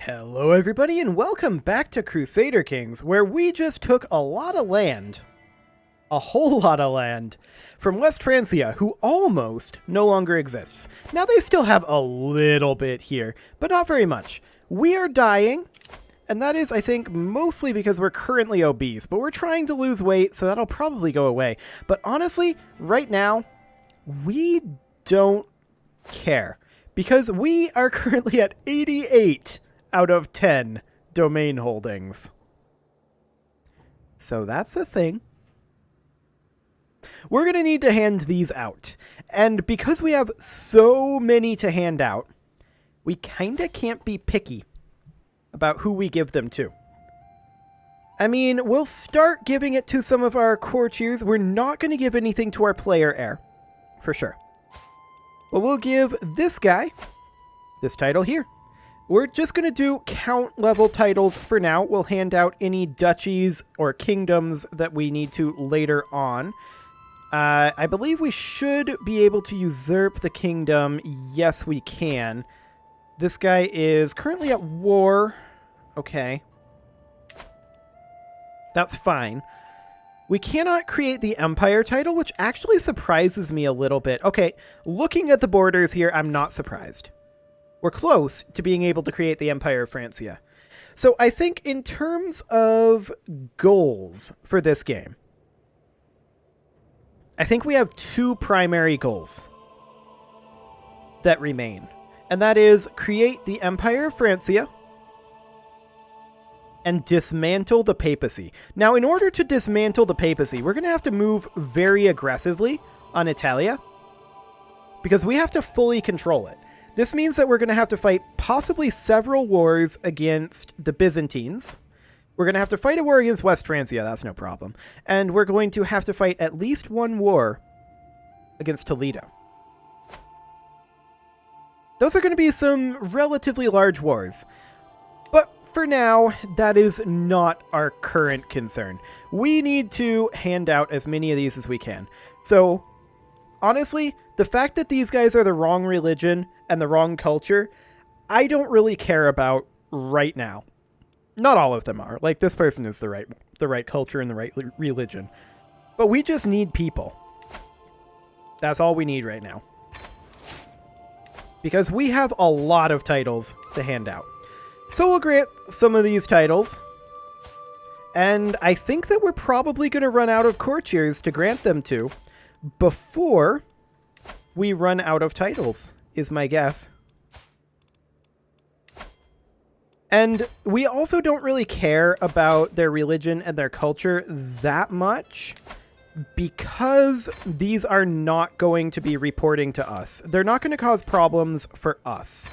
Hello everybody and welcome back to Crusader Kings, where we just took a lot of land. A whole lot of land. From West Francia, who almost no longer exists. Now they still have a little bit here, but not very much. We are dying, and that is, I think, mostly because we're currently obese, but we're trying to lose weight, so that'll probably go away. But honestly, right now, we don't care, because we are currently at 88 out of 10 domain holdings. So that's the thing. We're going to need to hand these out. And because we have so many to hand out, we kind of can't be picky about who we give them to. I mean, we'll start giving it to some of our courtiers. We're not going to give anything to our player heir, for sure. But we'll give this guy this title here. We're just going to do count level titles for now. We'll hand out any duchies or kingdoms that we need to later on. I believe we should be able to usurp the kingdom. Yes, we can. This guy is currently at war. Okay. That's fine. We cannot create the empire title, which actually surprises me a little bit. Okay, looking at the borders here, I'm not surprised. We're close to being able to create the Empire of Francia. So I think in terms of goals for this game, I think we have two primary goals that remain. And that is create the Empire of Francia and dismantle the papacy. Now, in order to dismantle the papacy, we're going to have to move very aggressively on Italia because we have to fully control it. This means that we're going to have to fight possibly several wars against the Byzantines. We're going to have to fight a war against West Francia, that's no problem. And we're going to have to fight at least one war against Toledo. Those are going to be some relatively large wars. But for now, that is not our current concern. We need to hand out as many of these as we can. So, honestly, the fact that these guys are the wrong religion and the wrong culture, I don't really care about right now. Not all of them are. Like, this person is the right culture and the right religion. But we just need people. That's all we need right now. Because we have a lot of titles to hand out. So we'll grant some of these titles. And I think that we're probably going to run out of courtiers to grant them to before we run out of titles, is my guess. And we also don't really care about their religion and their culture that much because these are not going to be reporting to us. They're not going to cause problems for us.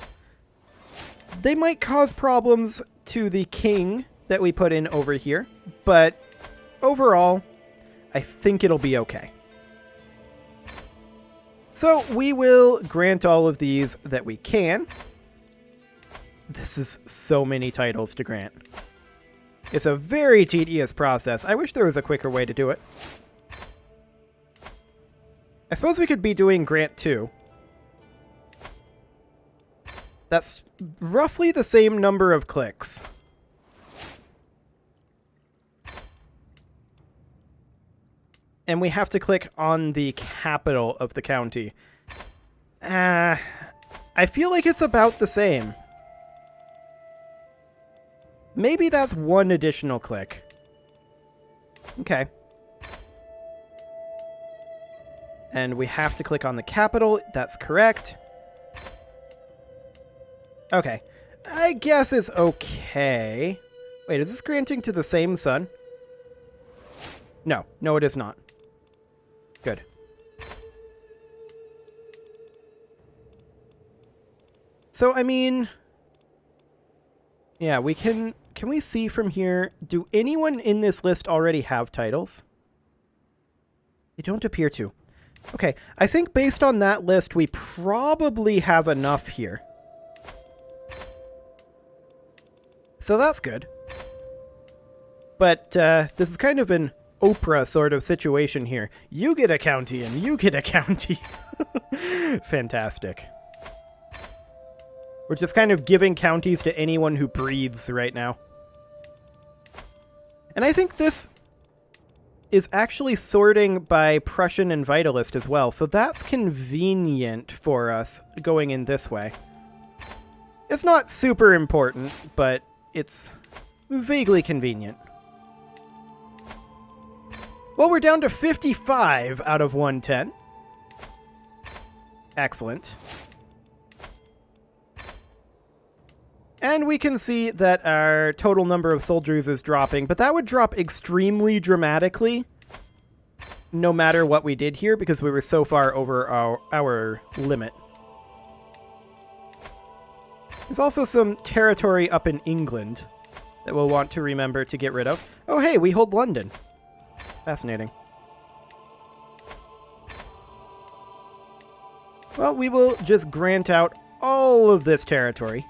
They might cause problems to the king that we put in over here, but overall, I think it'll be okay. So we will grant all of these that we can. This is so many titles to grant. It's a very tedious process. I wish there was a quicker way to do it. I suppose we could be doing grant 2. That's roughly the same number of clicks. And we have to click on the capital of the county. I feel like it's about the same. Maybe that's one additional click. Okay. And we have to click on the capital. That's correct. Okay. I guess it's okay. Wait, is this granting to the same son? No. No, it is not. Good. So, I mean, yeah, we can we see from here, do anyone in this list already have titles? They don't appear to. Okay, I think based on that list, we probably have enough here. So that's good. But this is kind of an Oprah sort of situation here. You get a county and you get a county. Fantastic. We're just kind of giving counties to anyone who breathes right now. And I think this is actually sorting by Prussian and Vitalist as well, so that's convenient for us going in this way. It's not super important, but it's vaguely convenient. Well, we're down to 55 out of 110. Excellent. And we can see that our total number of soldiers is dropping, but that would drop extremely dramatically no matter what we did here because we were so far over our limit. There's also some territory up in England that we'll want to remember to get rid of. Oh, hey, we hold London. Fascinating. Well, we will just grant out all of this territory.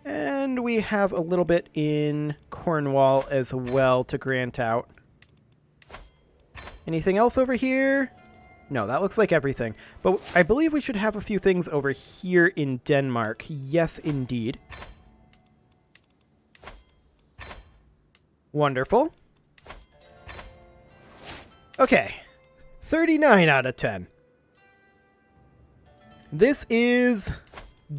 And we have a little bit in Cornwall as well to grant out. Anything else over here? No, that looks like everything. But I believe we should have a few things over here in Denmark. Yes, indeed. Wonderful. Okay. 39 out of 10. This is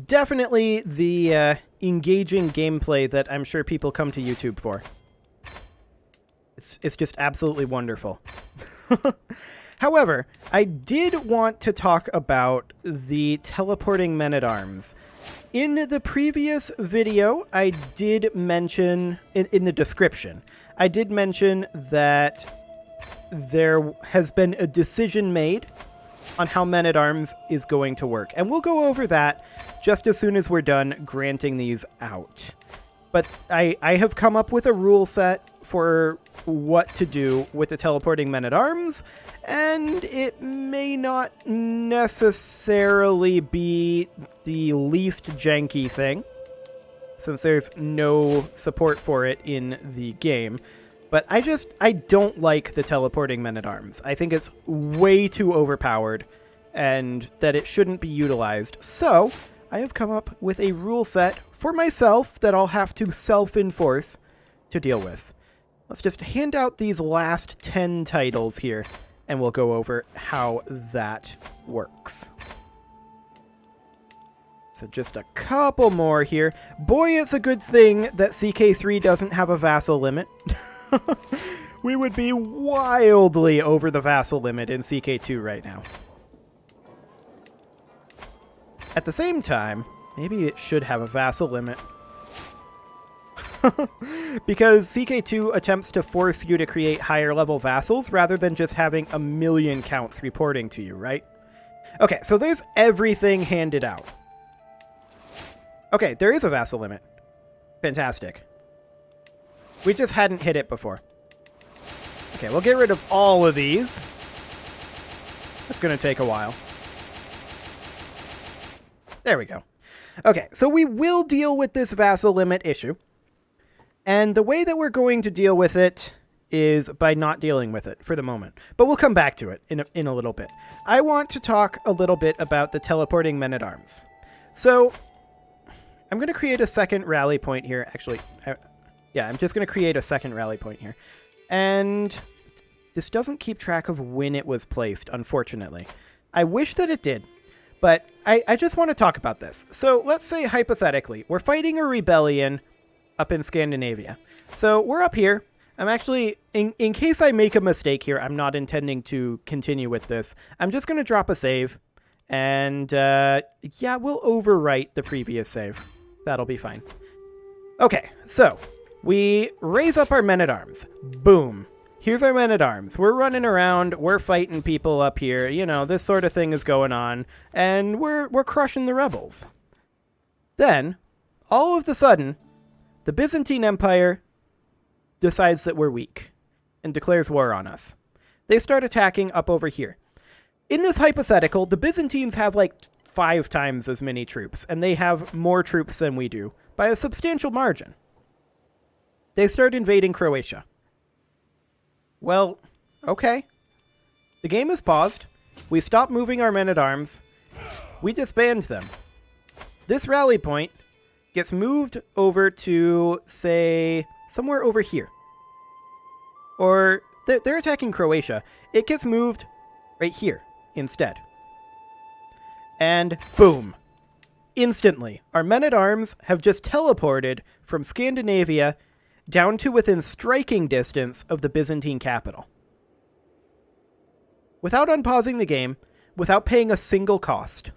definitely the engaging gameplay that I'm sure people come to YouTube for. It's just absolutely wonderful. However, I did want to talk about the teleporting men-at-arms. In the previous video, I did mention, in the description, I did mention that there has been a decision made on how Men-at-Arms is going to work. And we'll go over that just as soon as we're done granting these out. But I have come up with a rule set for what to do with the teleporting Men-at-Arms, and it may not necessarily be the least janky thing, since there's no support for it in the game. But I don't like the teleporting Men-at-Arms. I think it's way too overpowered, and that it shouldn't be utilized. So, I have come up with a rule set for myself that I'll have to self-enforce to deal with. Let's just hand out these last 10 titles here, and we'll go over how that works. So just a couple more here. Boy, it's a good thing that CK3 doesn't have a vassal limit. We would be wildly over the vassal limit in CK2 right now. At the same time, maybe it should have a vassal limit. Because CK2 attempts to force you to create higher level vassals rather than just having a million counts reporting to you, right? Okay, so there's everything handed out. Okay, there is a vassal limit. Fantastic. We just hadn't hit it before. Okay, we'll get rid of all of these. That's going to take a while. There we go. Okay, so we will deal with this vassal limit issue. And the way that we're going to deal with it is by not dealing with it for the moment. But we'll come back to it in a little bit. I want to talk a little bit about the teleporting men-at-arms. So, I'm going to create a second rally point here. Actually, yeah, I'm just going to create a second rally point here. And this doesn't keep track of when it was placed, unfortunately. I wish that it did, but I just want to talk about this. So let's say, hypothetically, we're fighting a rebellion up in Scandinavia. So we're up here. I'm actually, in case I make a mistake here, I'm not intending to continue with this. I'm just going to drop a save. And, yeah, we'll overwrite the previous save. That'll be fine. Okay, so we raise up our men-at-arms. Boom. Here's our men-at-arms. We're running around. We're fighting people up here. You know, this sort of thing is going on. And we're crushing the rebels. Then, all of a sudden, the Byzantine Empire decides that we're weak and declares war on us. They start attacking up over here. In this hypothetical, the Byzantines have like 5 times as many troops, and they have more troops than we do by a substantial margin. They start invading Croatia. Well, okay. The game is paused. We stop moving our men-at-arms. We disband them. this rally point gets moved over to, say, somewhere over here. Or they're attacking Croatia. It gets moved right here instead. And boom. Instantly, our men-at-arms have just teleported from Scandinavia down to within striking distance of the Byzantine capital. Without unpausing the game, without paying a single cost.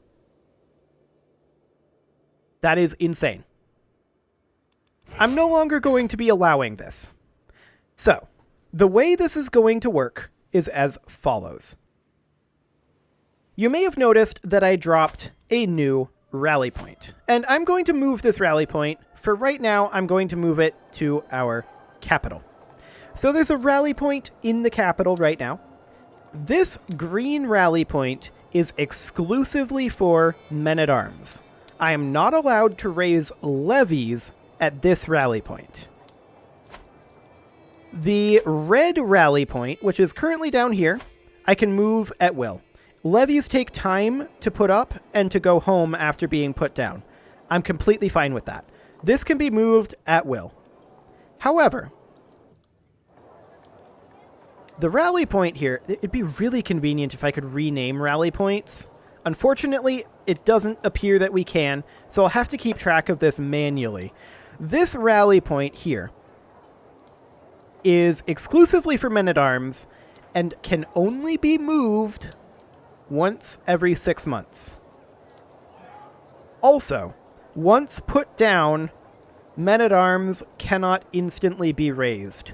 That is insane. I'm no longer going to be allowing this. So, the way this is going to work is as follows. You may have noticed that I dropped a new rally point. And I'm going to move this rally point. For right now, I'm going to move it to our capital. So there's a rally point in the capital right now. This green rally point is exclusively for men-at-arms. I am not allowed to raise levies at this rally point. The red rally point, which is currently down here, I can move at will. Levies take time to put up and to go home after being put down. I'm completely fine with that. This can be moved at will. However, the rally point here, it'd be really convenient if I could rename rally points. Unfortunately, it doesn't appear that we can, so I'll have to keep track of this manually. This rally point here is exclusively for men-at-arms and can only be moved once every 6 months. Also, once put down, men-at-arms cannot instantly be raised.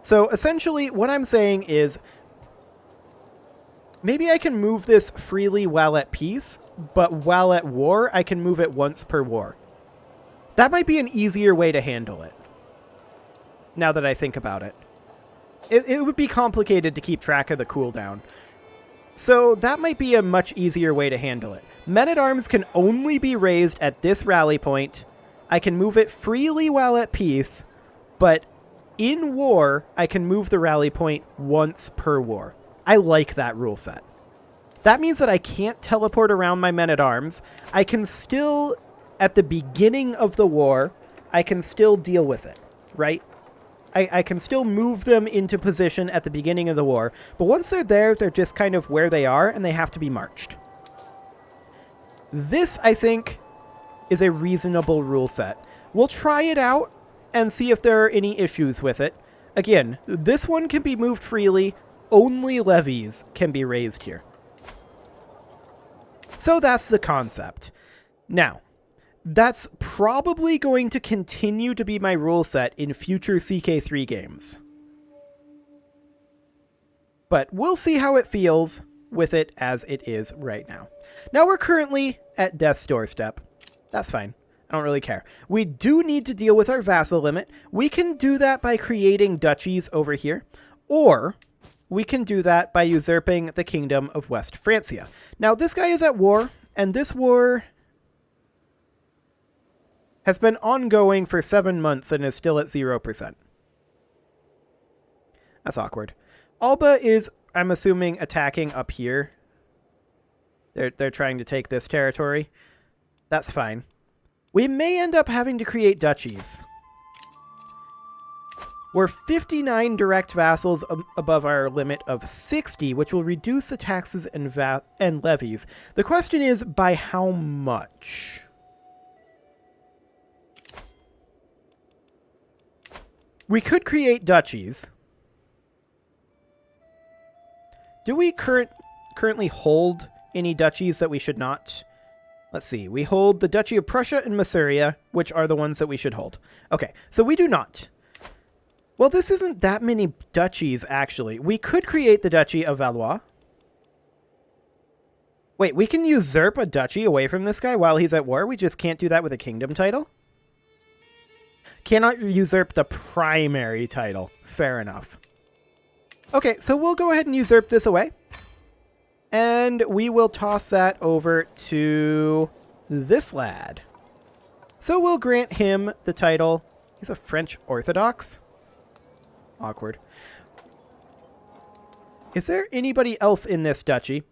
So essentially, what I'm saying is, maybe I can move this freely while at peace, but while at war, I can move it once per war. That might be an easier way to handle it, now that I think about it. It would be complicated to keep track of the cooldown. So that might be a much easier way to handle it. Men-at-arms can only be raised at this rally point. I can move it freely while at peace, but in war, I can move the rally point once per war. I like that rule set. That means that I can't teleport around my men-at-arms. I can still, at the beginning of the war, I can still deal with it, right? I can still move them into position at the beginning of the war, but once they're there, they're just kind of where they are, and they have to be marched. This, I think, is a reasonable rule set. We'll try it out and see if there are any issues with it. Again, this one can be moved freely. Only levies can be raised here. So that's the concept. Now, that's probably going to continue to be my rule set in future CK3 games. But we'll see how it feels with it as it is right now. Now we're currently at death's doorstep. That's fine. I don't really care. We do need to deal with our vassal limit. We can do that by creating duchies over here, or we can do that by usurping the Kingdom of West Francia. Now, this guy is at war, and this war has been ongoing for 7 months and is still at 0%. That's awkward. Alba is, I'm assuming, attacking up here. They're trying to take this territory. That's fine. We may end up having to create duchies. We're 59 direct vassals above our limit of 60, which will reduce the taxes and levies. The question is, by how much? We could create duchies. Do we currently hold any duchies that we should not? Let's see. We hold the Duchy of Prussia and Masuria, which are the ones that we should hold. Okay, so we do not. Well, this isn't that many duchies, actually. We could create the Duchy of Valois. Wait, we can usurp a duchy away from this guy while he's at war? We just can't do that with a kingdom title? Cannot usurp the primary title. Fair enough. Okay, so we'll go ahead and usurp this away. And we will toss that over to this lad. So we'll grant him the title. He's a French Orthodox. Awkward. Is there anybody else in this duchy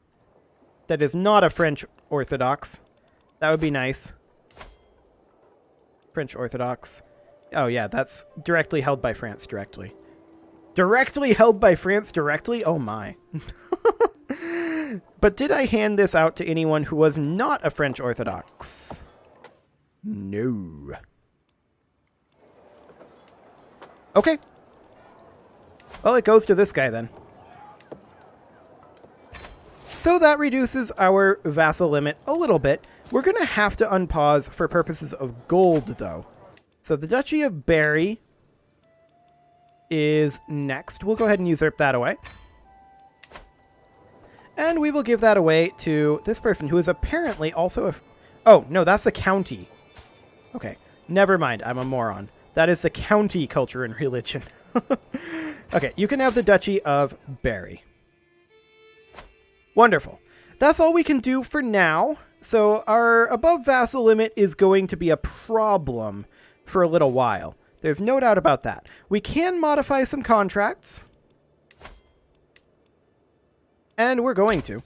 that is not a French Orthodox? That would be nice. French Orthodox. Oh yeah, that's directly held by France directly. Directly held by France directly? Oh my. But did I hand this out to anyone who was not a French Orthodox? No. Okay. Well, it goes to this guy then. So that reduces our vassal limit a little bit. We're going to have to unpause for purposes of gold, though. So the Duchy of Berry is next. We'll go ahead and usurp that away. And we will give that away to this person who is apparently also a... Oh, no, that's the county. Okay, never mind. I'm a moron. That is the county culture and religion. Okay, you can have the Duchy of Berry. Wonderful. That's all we can do for now. So our above vassal limit is going to be a problem for a little while. There's no doubt about that. We can modify some contracts. And we're going to.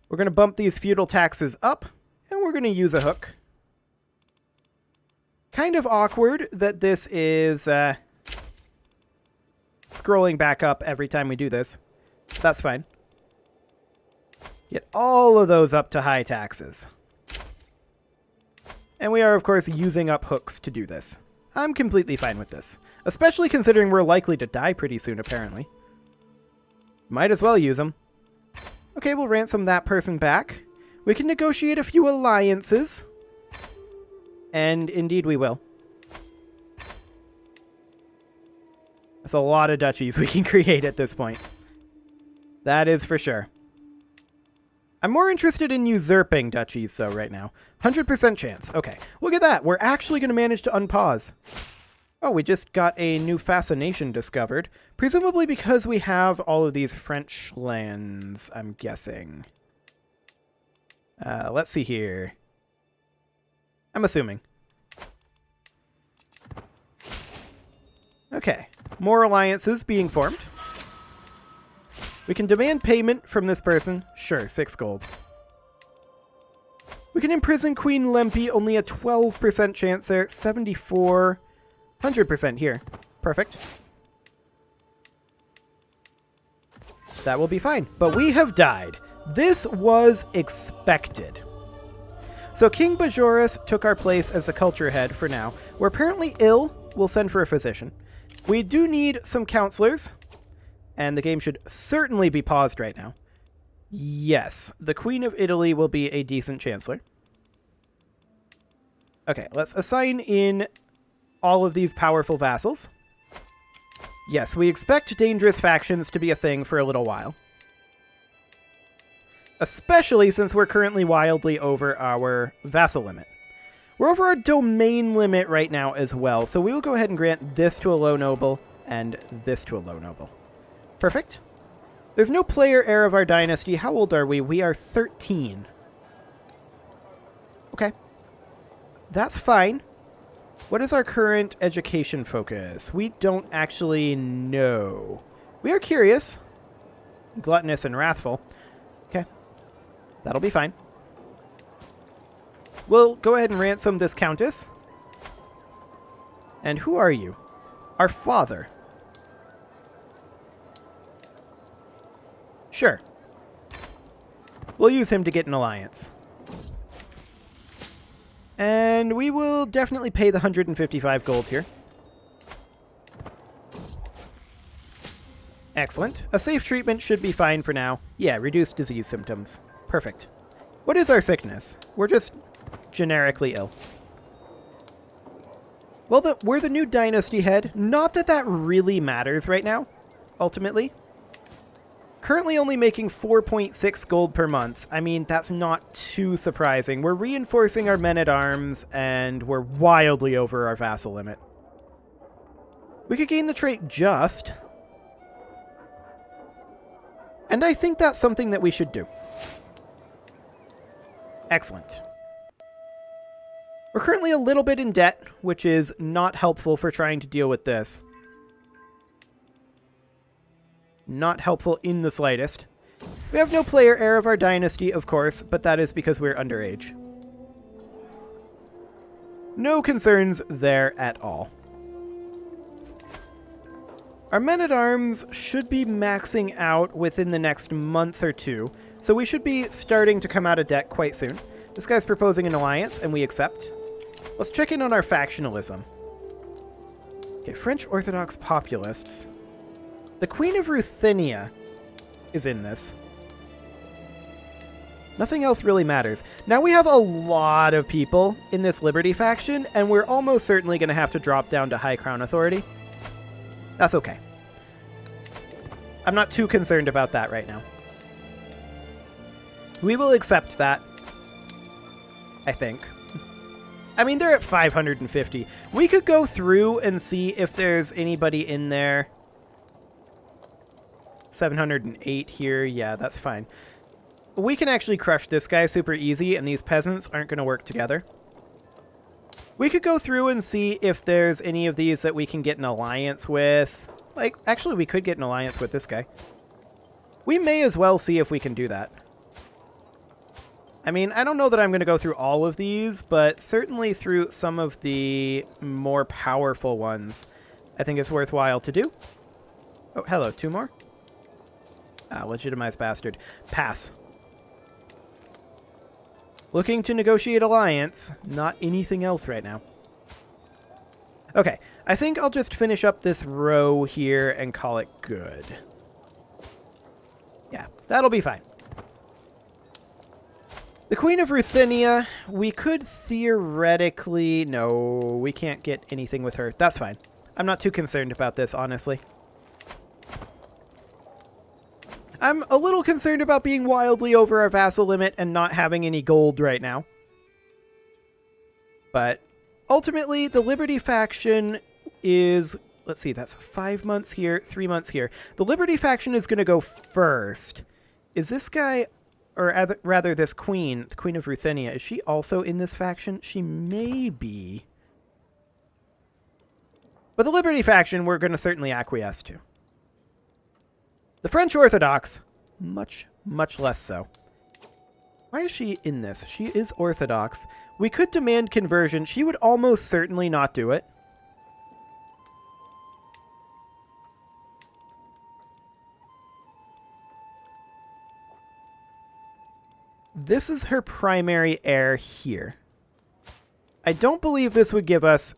We're going to bump these feudal taxes up. And we're going to use a hook. Kind of awkward that this is scrolling back up every time we do this. That's fine. Get all of those up to high taxes. And we are, of course, using up hooks to do this. I'm completely fine with this. Especially considering we're likely to die pretty soon, apparently. Might as well use them. Okay, we'll ransom that person back. We can negotiate a few alliances. And indeed we will. That's a lot of duchies we can create at this point. That is for sure. I'm more interested in usurping duchies, though, right now. 100% chance. Okay, look at that. We're actually going to manage to unpause. Oh, we just got a new fascination discovered. Presumably because we have all of these French lands, I'm guessing. Let's see here. I'm assuming. Okay, more alliances being formed. We can demand payment from this person. Sure, 6 gold. We can imprison Queen Lempi, only a 12% chance there. 74, 100% here. Perfect. That will be fine. But we have died. This was expected. So King Bajoris took our place as the culture head for now. We're apparently ill. We'll send for a physician. We do need some counselors. And the game should certainly be paused right now. Yes, the Queen of Italy will be a decent chancellor. Okay, let's assign in all of these powerful vassals. Yes, we expect dangerous factions to be a thing for a little while. Especially since we're currently wildly over our vassal limit. We're over our domain limit right now as well, so we will go ahead and grant this to a low noble and this to a low noble. Perfect. There's no player heir of our dynasty. How old are we? We are 13. Okay. That's fine. What is our current education focus? We don't actually know. We are curious. Gluttonous and wrathful. Okay. That'll be fine. We'll go ahead and ransom this countess. And who are you? Our father. Sure. We'll use him to get an alliance. And we will definitely pay the 155 gold here. Excellent. A safe treatment should be fine for now. Yeah, reduced disease symptoms. Perfect. What is our sickness? We're just generically ill. Well, we're the new dynasty head. Not that that really matters right now, ultimately. Currently only making 4.6 gold per month. I mean, that's not too surprising. We're reinforcing our men-at-arms, and we're wildly over our vassal limit. We could gain the trait just. And I think that's something that we should do. Excellent. We're currently a little bit in debt, which is not helpful for trying to deal with this. Not helpful in the slightest. We have no player heir of our dynasty, of course, but that is because we're underage. No concerns there at all. Our men-at-arms should be maxing out within the next month or two, so we should be starting to come out of debt quite soon. This guy's proposing an alliance, and we accept. Let's check in on our factionalism. Okay, French Orthodox populists. The Queen of Ruthenia is in this. Nothing else really matters. Now we have a lot of people in this Liberty faction, and we're almost certainly going to have to drop down to High Crown Authority. That's okay. I'm not too concerned about that right now. We will accept that, I think. I mean, they're at 550. We could go through and see if there's anybody in there. 708 here. Yeah, that's fine. We can actually crush this guy super easy, and these peasants aren't going to work together. We could go through and see if there's any of these that we can get an alliance with. Like, actually, we could get an alliance with this guy. We may as well see if we can do that. I mean, I don't know that I'm going to go through all of these, but certainly through some of the more powerful ones, I think it's worthwhile to do. Oh, hello, 2 more? Ah, legitimized bastard. Pass. Looking to negotiate alliance, not anything else right now. Okay, I think I'll just finish up this row here and call it good. Yeah, that'll be fine. The Queen of Ruthenia, we could theoretically... No, we can't get anything with her. That's fine. I'm not too concerned about this, honestly. I'm a little concerned about being wildly over our vassal limit and not having any gold right now. But ultimately, the Liberty faction is... Let's see, that's 5 months here, 3 months here. The Liberty faction is going to go first. Is this guy, or rather this queen, the Queen of Ruthenia, is she also in this faction? She may be. But the Liberty faction, we're going to certainly acquiesce to. The French Orthodox, much, much less so. Why is she in this? She is Orthodox. We could demand conversion. She would almost certainly not do it. This is her primary heir here. I don't believe this would give us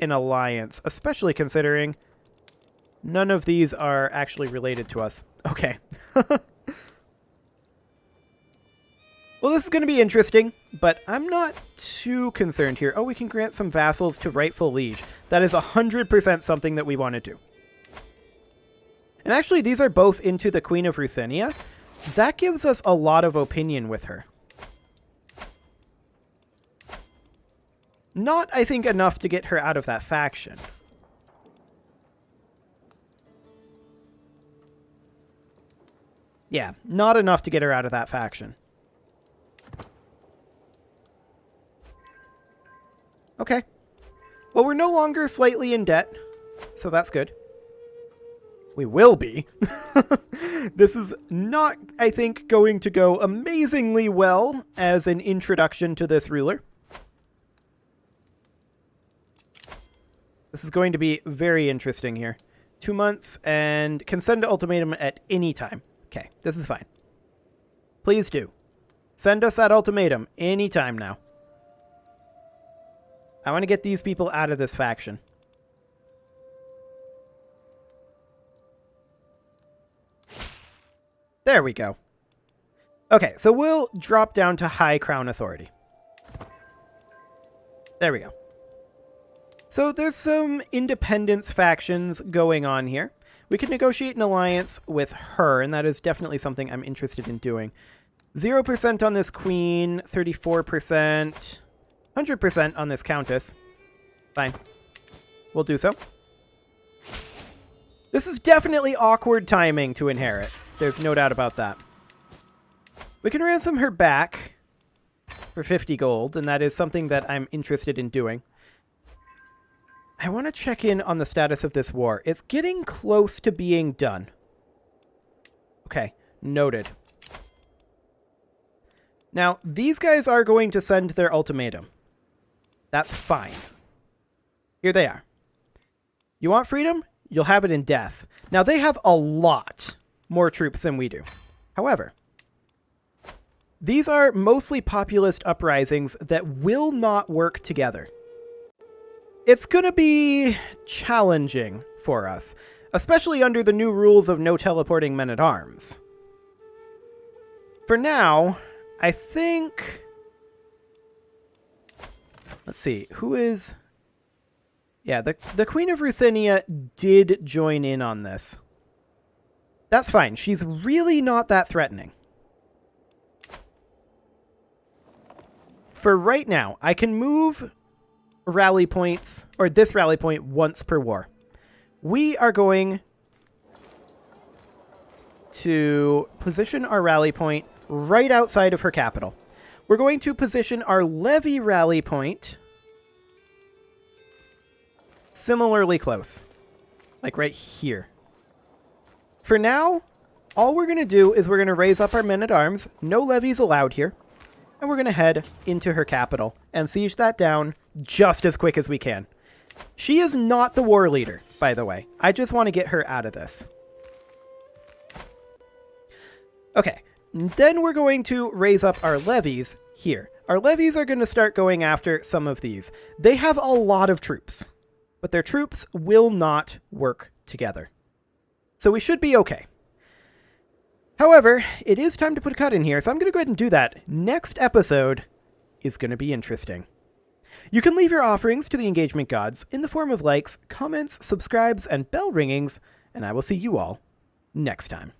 an alliance, especially considering none of these are actually related to us. Okay. Well, this is going to be interesting, but I'm not too concerned here. Oh, we can grant some vassals to rightful liege. That is 100% something that we want to do. And actually, these are both into the Queen of Ruthenia. That gives us a lot of opinion with her. Not, I think, enough to get her out of that faction. Yeah, not enough to get her out of that faction. Okay. Well, we're no longer slightly in debt, so that's good. We will be. This is not, I think, going to go amazingly well as an introduction to this ruler. This is going to be very interesting here. 2 months and can send an ultimatum at any time. Okay, this is fine. Please do. Send us that ultimatum anytime now. I want to get these people out of this faction. There we go. Okay, so we'll drop down to High Crown Authority. There we go. So there's some independence factions going on here. We can negotiate an alliance with her, and that is definitely something I'm interested in doing. 0% on this queen, 34%, 100% on this countess. Fine. We'll do so. This is definitely awkward timing to inherit. There's no doubt about that. We can ransom her back for 50 gold, and that is something that I'm interested in doing. I want to check in on the status of this war. It's getting close to being done. Okay, noted. Now, these guys are going to send their ultimatum. That's fine. Here they are. You want freedom? You'll have it in death. Now, they have a lot more troops than we do. However, these are mostly populist uprisings that will not work together. It's going to be challenging for us, especially under the new rules of no teleporting men-at-arms. For now, I think... Let's see, who is... Yeah, the Queen of Ruthenia did join in on this. That's fine. She's really not that threatening. For right now, I can move rally points, or this rally point, once per war. We are going to position our rally point right outside of her capital. We're going to position our levy rally point similarly close, like right here. For now, all we're going to do is we're going to raise up our men-at-arms. No levies allowed here. And we're going to head into her capital and siege that down just as quick as we can. She is not the war leader, by the way. I just want to get her out of this. Okay, then we're going to raise up our levies here. Our levies are going to start going after some of these. They have a lot of troops, but their troops will not work together. So we should be okay. However, it is time to put a cut in here, so I'm going to go ahead and do that. Next episode is going to be interesting. You can leave your offerings to the engagement gods in the form of likes, comments, subscribes, and bell ringings, and I will see you all next time.